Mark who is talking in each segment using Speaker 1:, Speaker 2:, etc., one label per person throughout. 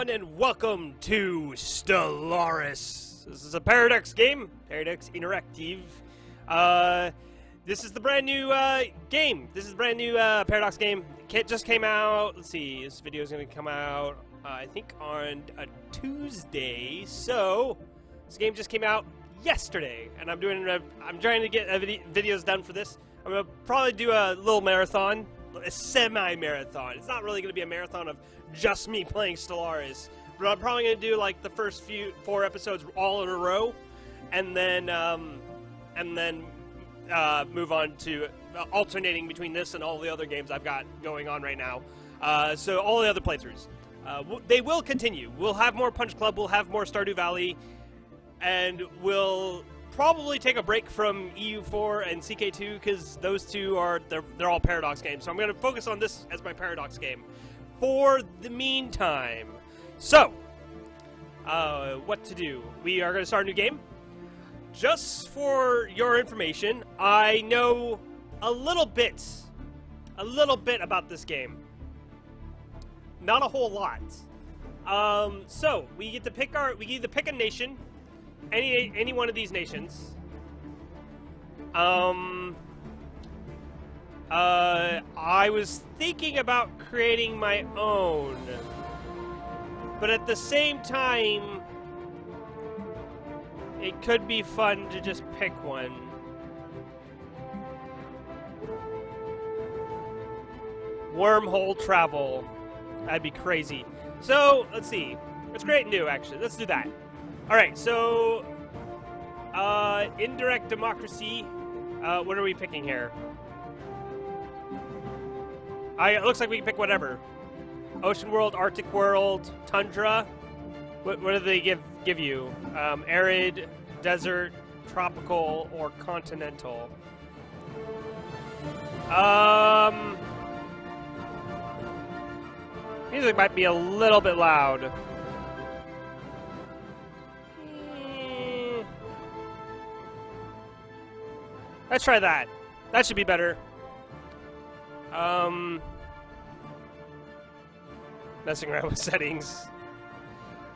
Speaker 1: everyone, and welcome to Stellaris. This is a Paradox game, Paradox Interactive. This is the brand new game. This is the brand new Paradox game. It just came out. Let's see, this video is going to come out, I think, on a Tuesday. So, this game just came out yesterday, and I'm trying to get videos done for this. I'm going to probably do a little marathon. A semi-marathon. It's not really going to be a marathon of just me playing Stellaris, but I'm probably going to do like the first 4 episodes all in a row, and then move on to alternating between this and all the other games I've got going on right now. So all the other playthroughs, they will continue. We'll have more Punch Club. We'll have more Stardew Valley, and we'll probably take a break from EU4 and CK2 because those two they're all Paradox games. So I'm going to focus on this as my Paradox game for the meantime. So, what to do? We are going to start a new game. Just for your information, I know a little bit about this game. Not a whole lot. So we get to pick a nation. Any one of these nations. I was thinking about creating my own, but at the same time, it could be fun to just pick one. Wormhole travel. That'd be crazy. So, let's see. Let's create new, actually. Let's do that. Alright, so, indirect democracy, what are we picking here? It looks like we can pick whatever. Ocean world, Arctic world, tundra, what do they give you? Arid, desert, tropical, or continental? Music might be a little bit loud. Let's try that. That should be better. Messing around with settings.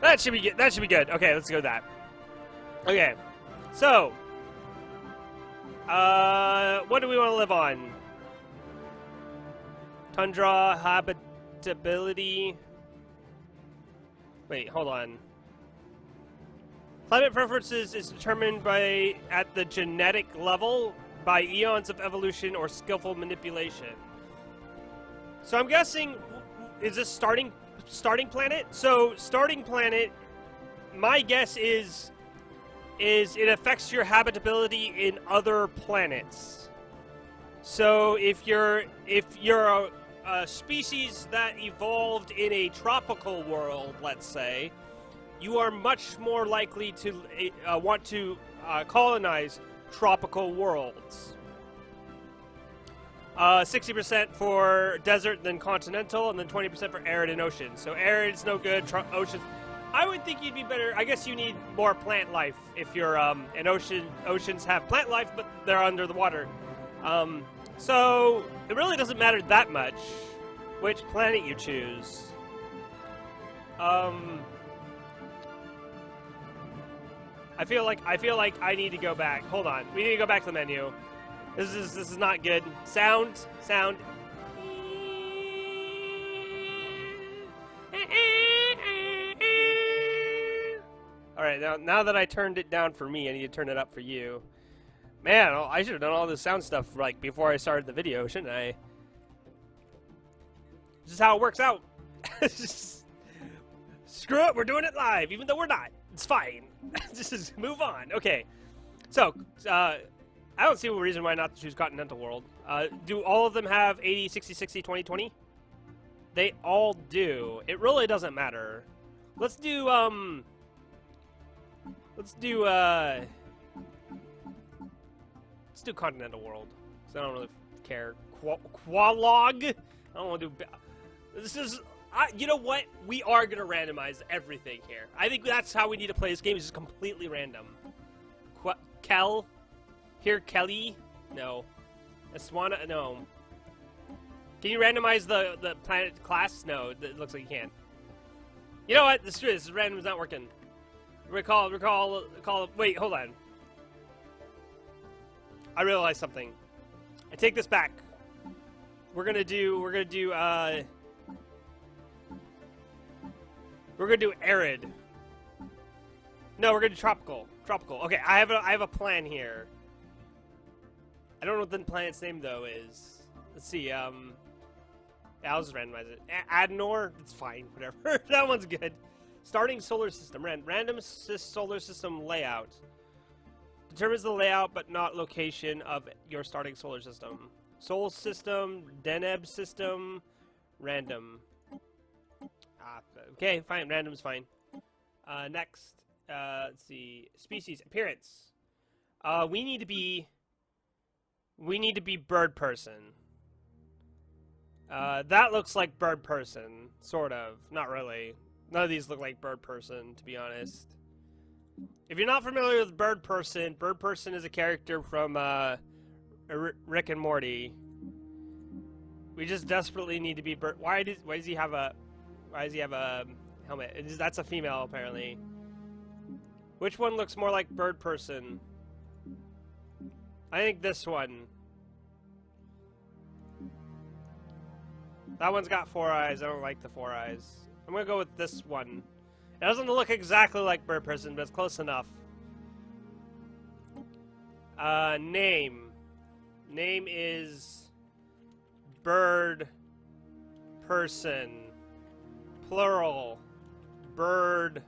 Speaker 1: That should be good. That should be good. Okay, let's go with that. Okay. So, what do we want to live on? Tundra, habitability. Wait, hold on. Climate preferences is determined at the genetic level by eons of evolution or skillful manipulation. So I'm guessing, is this starting planet? So starting planet, my guess is it affects your habitability in other planets. So if you're a species that evolved in a tropical world, let's say, you are much more likely to want to colonize tropical worlds. 60% for desert, then continental, and then 20% for arid and ocean. So arid's no good. Ocean, I would think you'd be better. I guess you need more plant life if you're and oceans have plant life, but they're under the water. So it really doesn't matter that much which planet you choose. I feel like I need to go back. Hold on. We need to go back to the menu. This is not good. Sound. All right, now that I turned it down for me, I need to turn it up for you. Man, I should have done all this sound stuff like before I started the video, shouldn't I? This is how it works out. Just screw it, we're doing it live, even though we're not. It's fine. Just move on. Okay. So, I don't see a reason why not to choose Continental World. Do all of them have 80, 60, 60, 20, 20? They all do. It really doesn't matter. Let's do Continental World. So I don't really care. Qualog? I don't want to do... This is... you know what? We are going to randomize everything here. I think that's how we need to play this game. Is just completely random. Kel? Here, Kelly? No. Aswana? No. Can you randomize the planet class? No, it looks like you can't. You know what? This random is not working. Recall. Wait, hold on. I realized something. I take this back. We're gonna do arid. No, we're gonna do tropical. Tropical. Okay, I have a plan here. I don't know what the planet's name though is. Let's see. Yeah, I'll just randomize it. Adenor. It's fine. Whatever. That one's good. Starting solar system. Random solar system layout. Determines the layout but not location of your starting solar system. Sol system, Deneb system, random. Okay, fine. Random's fine. Next, let's see. Species appearance. We need to be Birdperson. That looks like Birdperson, sort of. Not really. None of these look like Birdperson, to be honest. If you're not familiar with Birdperson, Birdperson is a character from Rick and Morty. We just desperately need to be Bird. Why does he have a helmet? That's a female apparently. Which one looks more like Birdperson? I think this one. That one's got 4 eyes. I don't like the 4 eyes. I'm gonna go with this one. It doesn't look exactly like Birdperson, but it's close enough. Name. Name is Birdperson. Plural. Birdpersons.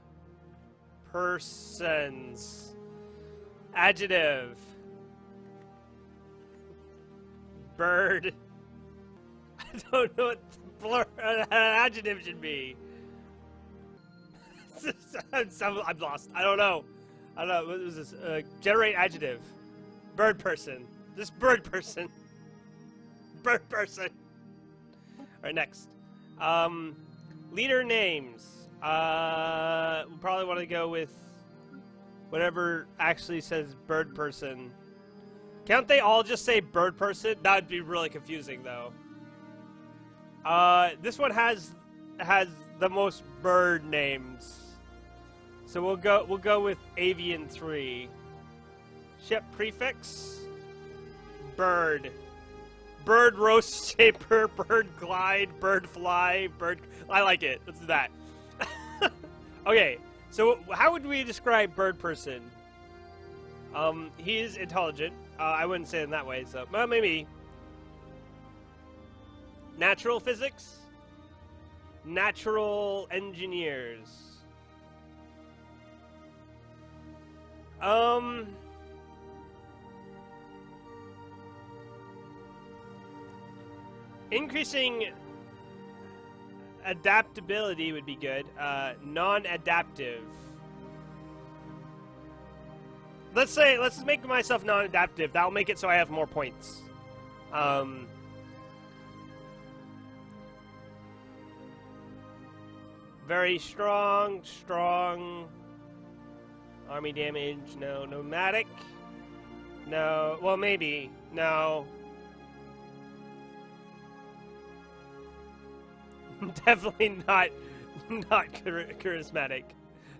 Speaker 1: Adjective. Bird. I don't know what an adjective should be. I'm lost. I don't know. What was this? Generate adjective. Birdperson. Just Birdperson. Birdperson. Alright, next. Leader names. We'll probably want to go with whatever actually says Birdperson. Can't they all just say Birdperson? That would be really confusing, though. This one has the most bird names. So we'll go with Avian 3. Ship prefix. Bird. Bird roast shaper, bird glide, bird fly, bird... I like it. Let's do that. Okay, so how would we describe Birdperson? He is intelligent. I wouldn't say it in that way, so... Well, maybe. Natural physics? Natural engineers. Increasing adaptability would be good. Non-adaptive. Let's make myself non-adaptive. That'll make it so I have more points. Very strong. Army damage, no. Nomadic, no. Well, maybe, no. Definitely not charismatic.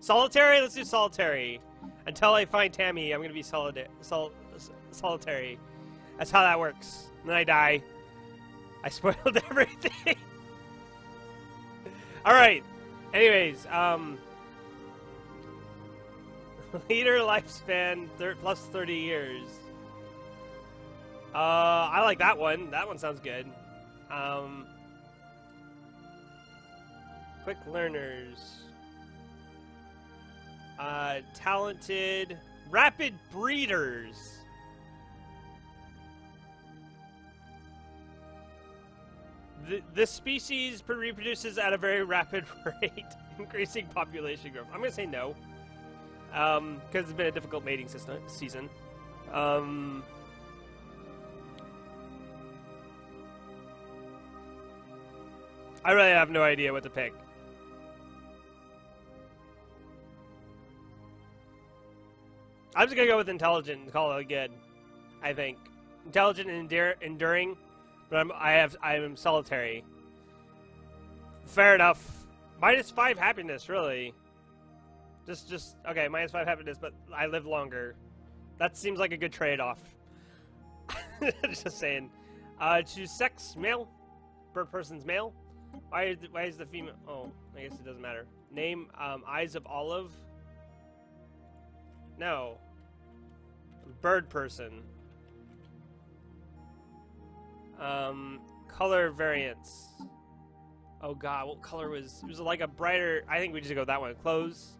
Speaker 1: Solitary, let's do solitary. Until I find Tammy, I'm gonna be solitary. That's how that works. And then I die. I spoiled everything. Alright. Anyways, leader lifespan plus 30 years. I like that one. That one sounds good. Quick learners. Talented. Rapid breeders. This species reproduces at a very rapid rate, increasing population growth. I'm gonna say no, because it's been a difficult mating season. I really have no idea what to pick. I'm just gonna go with intelligent and call it good. I think intelligent and enduring. But I am solitary. Fair enough. -5 happiness, really. Just okay, -5 happiness, but I live longer. That seems like a good trade-off. Just saying. Choose sex, male. Birdperson's male. Why is the female? Oh, I guess it doesn't matter. Name, Eyes of Olive. No. Birdperson. Color variants. Oh god, what color was... It was like a brighter... I think we just go with that one. Clothes.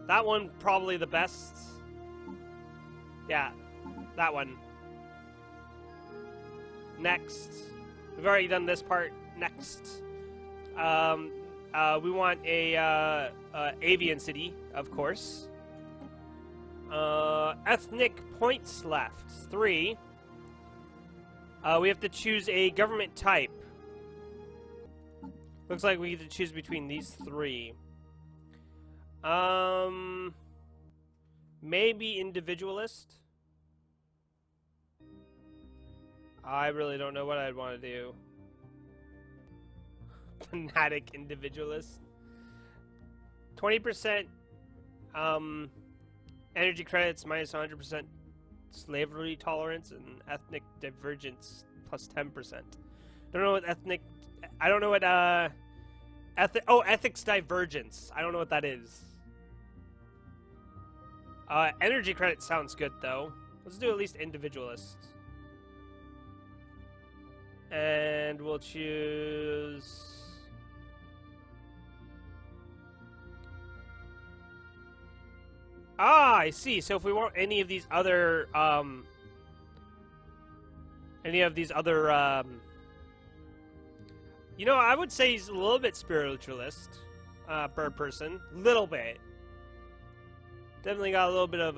Speaker 1: That one, probably the best. Yeah, that one. Next. We've already done this part. Next. We want a avian city, of course. Ethnic points left. 3. We have to choose a government type. Looks like we get to choose between these 3. Maybe individualist? I really don't know what I'd want to do. Fanatic individualist. 20% energy credits minus 100% slavery tolerance and ethnic divergence plus 10%. Don't know what ethnic... I don't know what ethics divergence. I don't know what that is. Energy credit sounds good though. Let's do at least individualist. And we'll choose... Ah, I see. So if we want any of these other, you know, I would say he's a little bit spiritualist, Birdperson. Little bit. Definitely got a little bit of,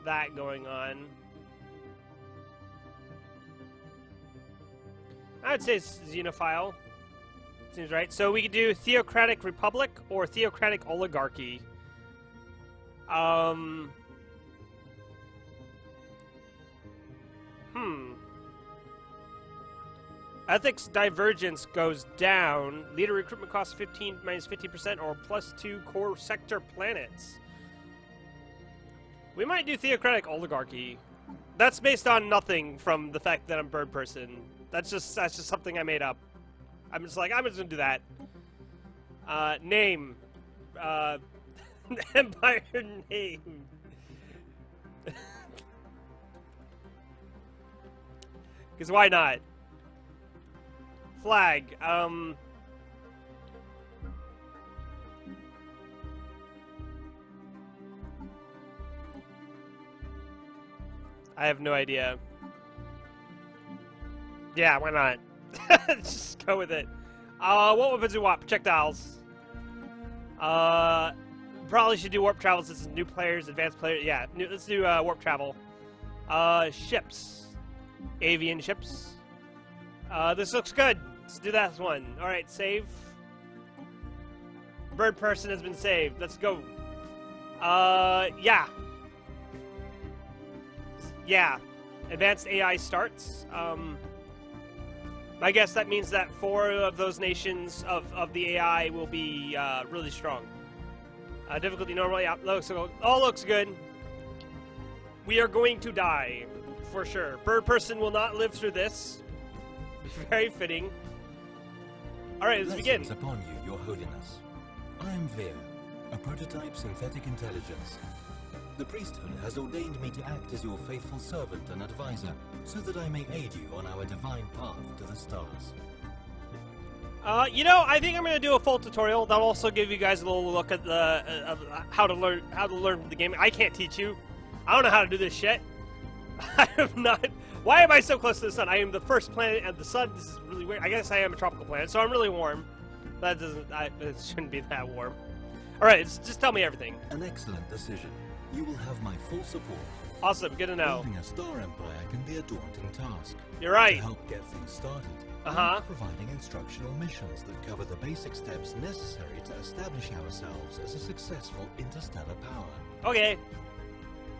Speaker 1: that going on. I would say it's xenophile. Seems right. So we could do theocratic republic or theocratic oligarchy. Ethics divergence goes down. Leader recruitment costs 15 minus 50% or +2 core sector planets. We might do theocratic oligarchy. That's based on nothing from the fact that I'm Birdperson. That's just something I made up. I'm just like, I'm just gonna do that. Name. Empire name. Because why not? Flag. I have no idea. Yeah, why not? Just go with it. What weapons do we want? Projectiles. Probably should do warp travel since it's new players, advanced players. Yeah, let's do warp travel. Ships. Avian ships. This looks good. Let's do that one. Alright, save. Birdperson has been saved. Let's go. Yeah. Yeah. Advanced AI starts. I guess that means that 4 of those nations of the AI will be really strong. Difficulty normal, yeah, all looks good. We are going to die, for sure. Birdperson will not live through this. Very fitting. Alright, let's begin.
Speaker 2: Upon you, your holiness. I am Veer, a prototype synthetic intelligence. The priesthood has ordained me to act as your faithful servant and advisor, so that I may aid you on our divine path to the stars.
Speaker 1: You know, I think I'm going to do a full tutorial. That'll also give you guys a little look at the how to learn the game. I can't teach you. I don't know how to do this shit. I am not. Why am I so close to the sun? I am the first planet and the sun. This is really weird. I guess I am a tropical planet, so I'm really warm. That doesn't. It shouldn't be that warm. All right, just tell me everything.
Speaker 2: An excellent decision. You will have my full support.
Speaker 1: Awesome, good to know.
Speaker 2: Building a star empire can be a daunting task.
Speaker 1: You're right.
Speaker 2: To help get things started, providing instructional missions that cover the basic steps necessary to establish ourselves as a successful interstellar power.
Speaker 1: Okay.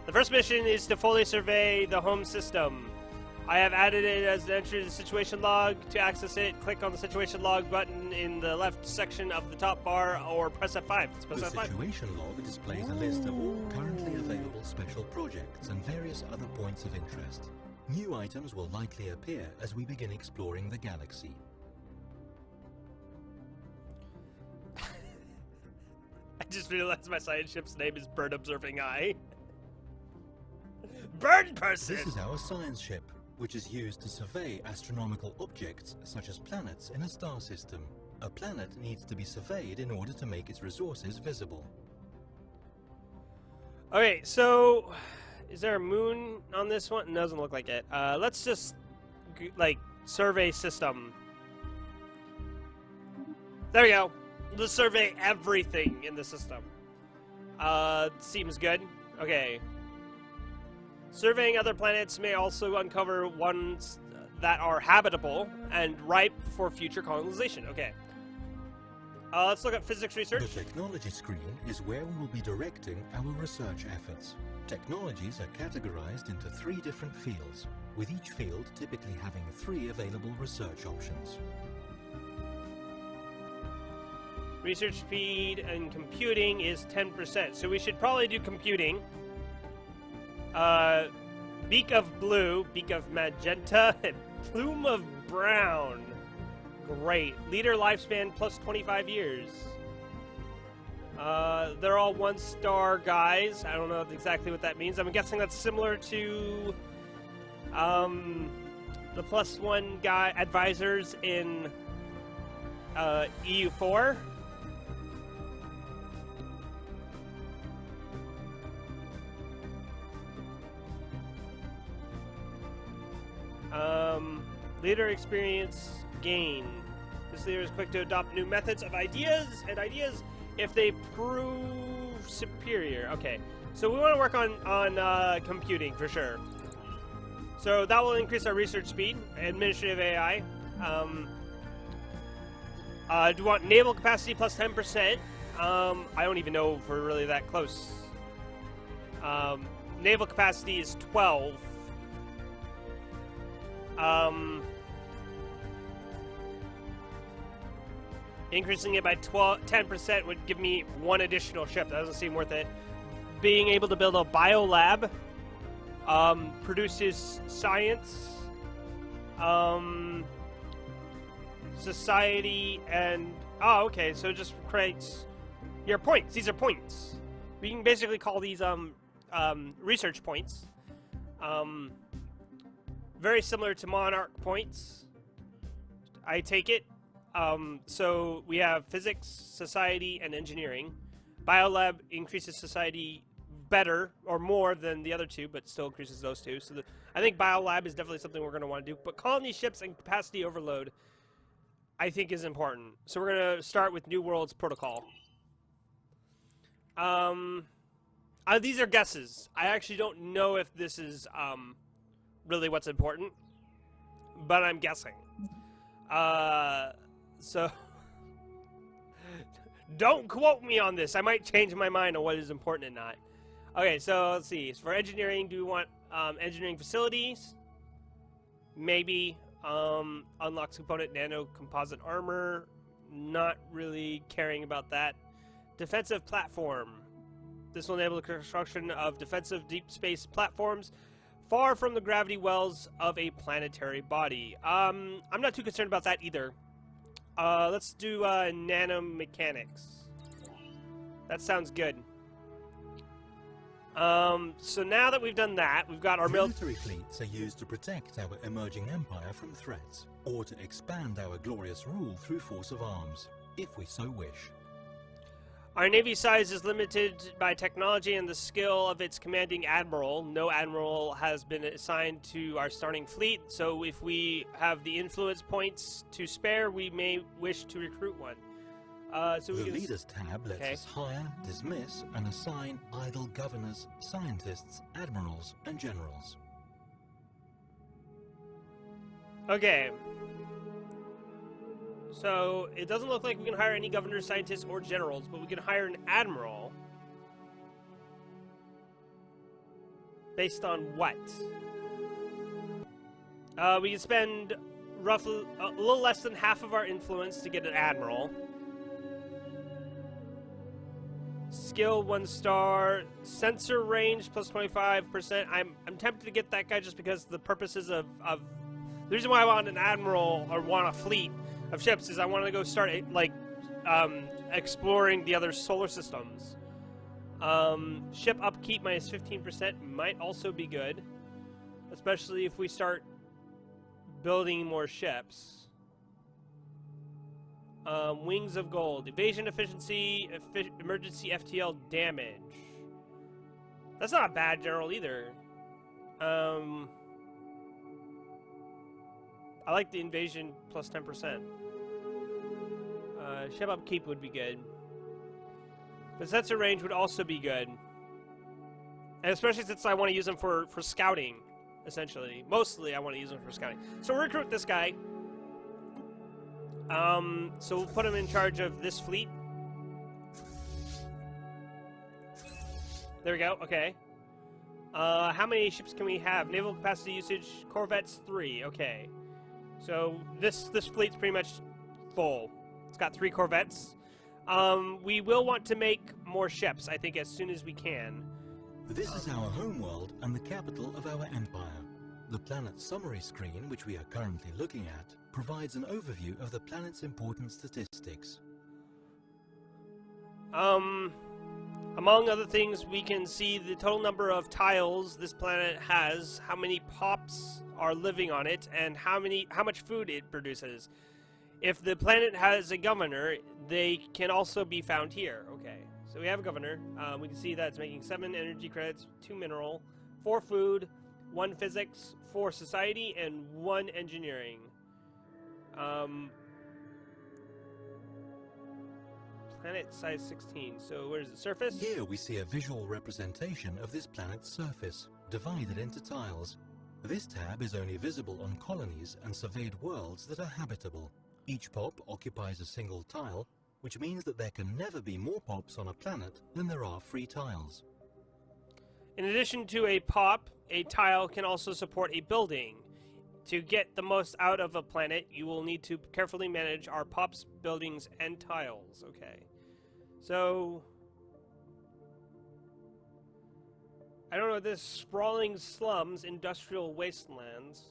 Speaker 1: The first mission is to fully survey the home system. I have added it as an entry to the situation log. To access it, click on the situation log button in the left section of the top bar, or press F5. Let's press
Speaker 2: The
Speaker 1: F5.
Speaker 2: situation log displays a list of all currently available special projects and various other points of interest. New items will likely appear as we begin exploring the galaxy.
Speaker 1: I just realized my science ship's name is Bird Observing Eye. Birdperson!
Speaker 2: This is our science ship, which is used to survey astronomical objects such as planets in a star system. A planet needs to be surveyed in order to make its resources visible.
Speaker 1: Okay, so is there a moon on this one? It doesn't look like it. Let's just like survey system. There we go. Let's survey everything in the system. Seems good. Okay. Surveying other planets may also uncover ones that are habitable and ripe for future colonization. Okay. Let's look at physics research.
Speaker 2: The technology screen is where we will be directing our research efforts. Technologies are categorized into 3 different fields, with each field typically having 3 available research options.
Speaker 1: Research speed and computing is 10%, so we should probably do computing. Beak of blue, beak of magenta, and plume of brown. Great. Leader lifespan plus 25 years. They're all 1-star guys. I don't know exactly what that means. I'm guessing that's similar to the +1 guy advisors in EU4. Leader experience gain. This leader is quick to adopt new methods of ideas if they prove superior. Okay, so we want to work on computing for sure. So that will increase our research speed, administrative AI. Do you want naval capacity plus 10%? I don't even know if we're really that close. Naval capacity is 12. Increasing it by 10% would give me 1 additional ship. That doesn't seem worth it. Being able to build a biolab produces science, society, and okay. So it just creates your points. These are points. We can basically call these research points. Very similar to Monarch points. I take it. So we have physics, society, and engineering. Biolab increases society better or more than the other 2, but still increases those 2. So I think Biolab is definitely something we're going to want to do. But colony ships and capacity overload, I think, is important. So we're going to start with New Worlds Protocol. These are guesses. I actually don't know if this is really what's important, but I'm guessing. So don't quote me on this. I might change my mind on what is important and not. Okay, so let's see. So for engineering, do we want engineering facilities? Maybe. Unlocks component nano composite armor. Not really caring about that. Defensive platform. This will enable the construction of defensive deep space platforms far from the gravity wells of a planetary body. I'm not too concerned about that either. Let's do nanomechanics. That sounds good. So now that we've done that, we've got our
Speaker 2: military fleets are used to protect our emerging empire from threats, or to expand our glorious rule through force of arms, if we so wish.
Speaker 1: Our navy size is limited by technology and the skill of its commanding admiral. No admiral has been assigned to our starting fleet, so if we have the influence points to spare, we may wish to recruit one. So
Speaker 2: the Leaders tab lets us hire, dismiss, and assign idle governors, scientists, admirals, and generals.
Speaker 1: Okay. So, it doesn't look like we can hire any governors, scientists, or generals, but we can hire an admiral. Based on what? We can spend roughly a little less than half of our influence to get an admiral. Skill 1 star, sensor range plus 25%. I'm tempted to get that guy just because the purposes of the reason why I want an admiral or want a fleet of ships is I want to go start like exploring the other solar systems. Ship upkeep minus 15% might also be good, especially if we start building more ships. Wings of gold, evasion efficiency, emergency FTL damage. That's not a bad general either. I like the invasion plus 10%. Ship upkeep would be good. But sensor range would also be good. And especially since I want to use them for scouting, essentially. Mostly I want to use them for scouting. So we'll recruit this guy. So we'll put him in charge of this fleet. There we go, okay. How many ships can we have? Naval capacity usage, corvettes 3, okay. So this fleet's pretty much full. It's got 3 corvettes. We will want to make more ships, I think, as soon as we can.
Speaker 2: This is our homeworld and the capital of our empire. The planet's summary screen, which we are currently looking at, provides an overview of the planet's important statistics.
Speaker 1: Among other things, we can see the total number of tiles this planet has, how many pops are living on it, and how much food it produces. If the planet has a governor, they can also be found here. Okay, so we have a governor. We can see that it's making 7 energy credits, 2 mineral, 4 food, 1 physics, 4 society, and 1 engineering. Planet size 16. So where is the surface?
Speaker 2: Here we see a visual representation of this planet's surface, divided into tiles. This tab is only visible on colonies and surveyed worlds that are habitable. Each pop occupies a single tile, which means that there can never be more pops on a planet than there are free tiles.
Speaker 1: In addition to a pop, a tile can also support a building. To get the most out of a planet, you will need to carefully manage our pops, buildings, and tiles. Okay. So I don't know this. Sprawling slums, industrial wastelands.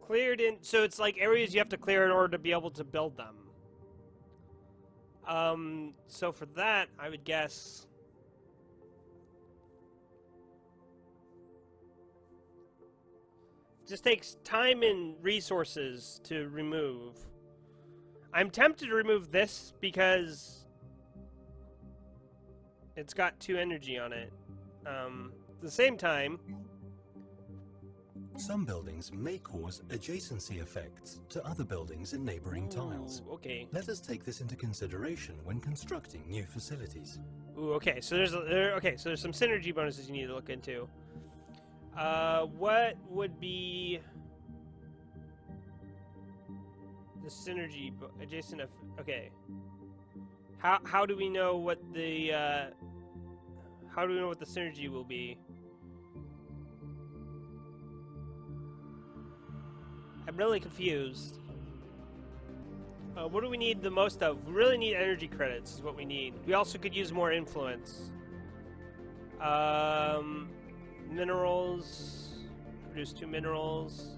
Speaker 1: Cleared in, so it's like areas you have to clear in order to be able to build them. So for that, I would guess it just takes time and resources to remove. I'm tempted to remove this because it's got 2 energy on it. At the same time,
Speaker 2: some buildings may cause adjacency effects to other buildings in neighboring tiles.
Speaker 1: Okay.
Speaker 2: Let us take this into consideration when constructing new facilities.
Speaker 1: Ooh, okay. So there's some synergy bonuses you need to look into. What would be the synergy adjacent of? Okay. How do we know what the synergy will be? I'm really confused. What do we need the most of? We really need energy credits is what we need. We also could use more influence. Minerals. Produce 2 minerals.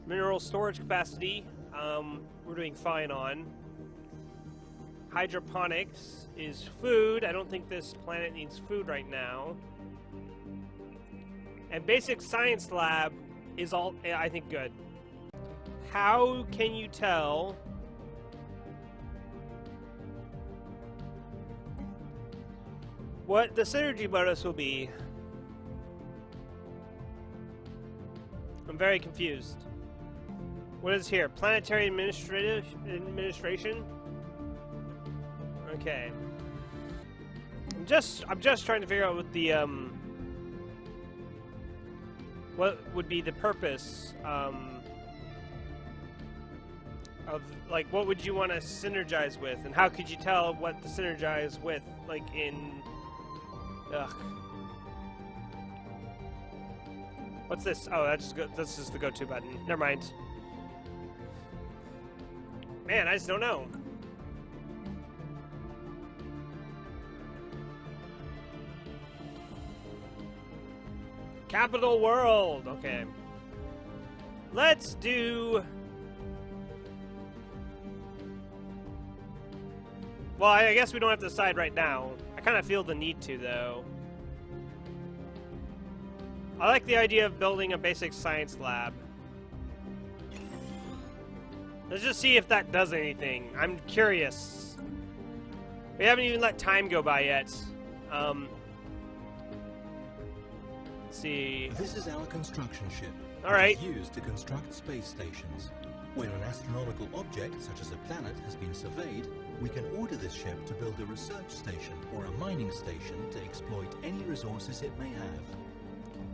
Speaker 1: Mineral storage capacity. We're doing fine on. Hydroponics is food. I don't think this planet needs food right now. And basic science lab is all, I think, good. How can you tell what the synergy bonus will be? I'm very confused. What is here? Planetary administration? Okay. I'm just trying to figure out what the what would be the purpose of, like, what would you want to synergize with, and how could you tell what to synergize with, like, in What's this? Oh, this is the go-to button. Never mind. Man, I just don't know. Capital World. Okay. Let's do... Well, I guess we don't have to decide right now. I kind of feel the need to, though. I like the idea of building a basic science lab. Let's just see if that does anything. I'm curious. We haven't even let time go by yet. Let's see.
Speaker 2: This is our construction ship.
Speaker 1: All right.
Speaker 2: It's used to construct space stations. When an astronomical object, such as a planet, has been surveyed, we can order this ship to build a research station or a mining station to exploit any resources it may have.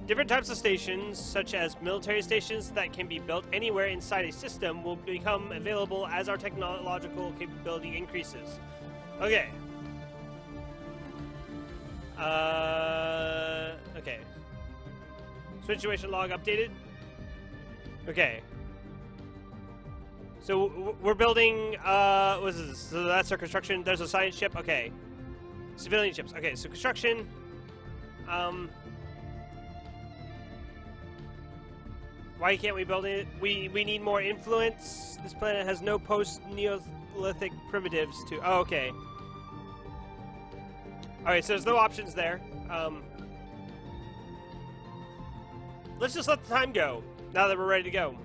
Speaker 1: Different types of stations, such as military stations that can be built anywhere inside a system, will become available as our technological capability increases. Okay. Okay. Situation log updated. Okay. So we're building, what is this? So that's our construction. There's a science ship. Okay. Civilian ships. Okay, so construction. Why can't we build it? We need more influence. This planet has no post-Neolithic primitives to... Oh, okay. Alright, so there's no options there. Let's just let the time go, now that we're ready to go.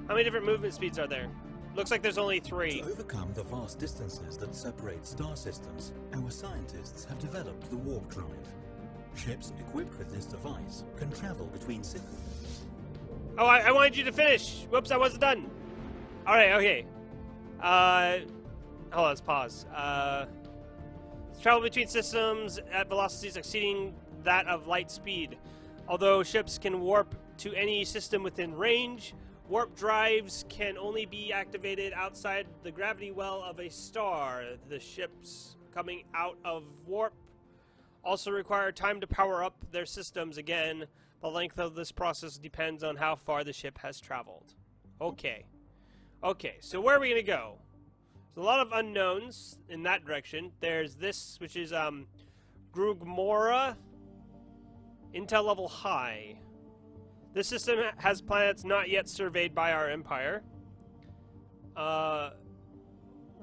Speaker 1: How many different movement speeds are there? Looks like there's only 3.
Speaker 2: To overcome the vast distances that separate star systems, our scientists have developed the warp drive. Ships equipped with this device can travel between systems.
Speaker 1: Oh, I wanted you to finish. Whoops, I wasn't done. All right, okay. Hold on, let's pause. Travel between systems at velocities exceeding that of light speed. Although ships can warp to any system within range, warp drives can only be activated outside the gravity well of a star. The ships coming out of warp also require time to power up their systems again. The length of this process depends on how far the ship has traveled. Okay. Okay, so where are we going to go? There's a lot of unknowns in that direction. There's this, which is Grugmora, Intel level high. This system has planets not yet surveyed by our empire.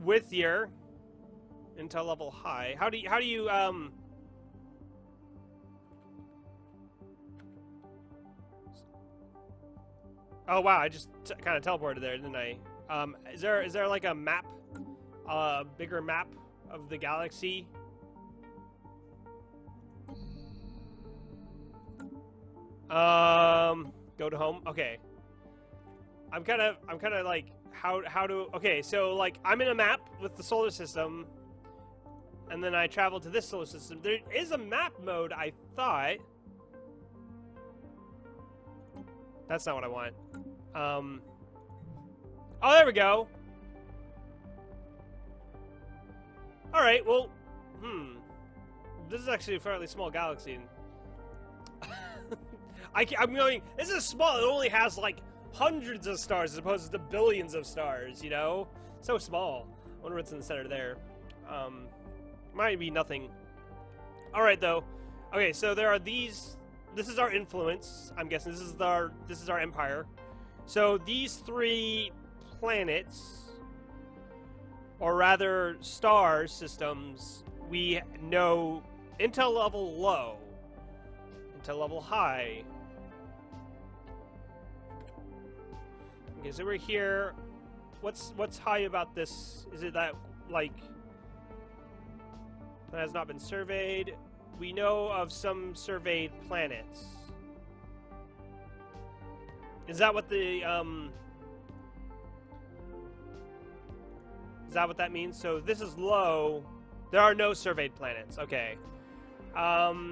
Speaker 1: Withier, Intel level high. How do you Oh wow, I just kind of teleported there, didn't I? Is there like a map, bigger map of the galaxy? Go to home. Okay. I'm kind of like how to. Okay, so like I'm in a map with the solar system, and then I travel to this solar system. There is a map mode, I thought. That's not what I want. Oh, there we go. All right, well, this is actually a fairly small galaxy. I'm going, this is small. It only has like hundreds of stars as opposed to billions of stars, you know? So small. I wonder what's in the center there. Might be nothing. All right, though. Okay, so there are these. This is our influence. I'm guessing this is our empire. So these 3 planets, or rather star systems, we know Intel level low, Intel level high. Okay, so we're here. What's high about this? Is it that like that has not been surveyed? We know of some surveyed planets. Is that what the is that what that means? So this is low. There are no surveyed planets. Okay. I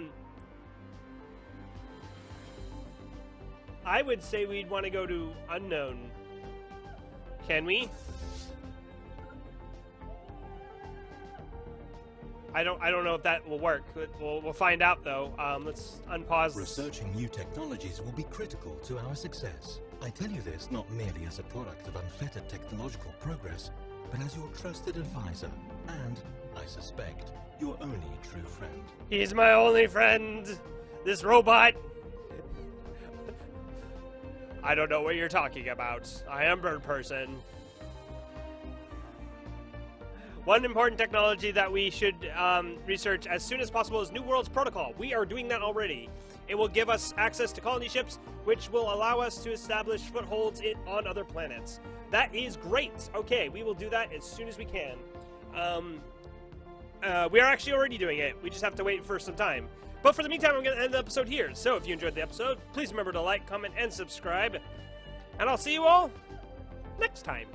Speaker 1: would say we'd want to go to unknown. Can we? I don't know if that will work. We'll find out, though. Let's unpause.
Speaker 2: Researching new technologies will be critical to our success. I tell you this not merely as a product of unfettered technological progress, but as your trusted advisor, and, I suspect, your only true friend.
Speaker 1: He's my only friend! This robot! I don't know what you're talking about. I am Birdperson. One important technology that we should research as soon as possible is New World's Protocol. We are doing that already. It will give us access to colony ships, which will allow us to establish footholds on other planets. That is great. Okay, we will do that as soon as we can. We are actually already doing it. We just have to wait for some time. But for the meantime, I'm going to end the episode here. So if you enjoyed the episode, please remember to like, comment, and subscribe. And I'll see you all next time.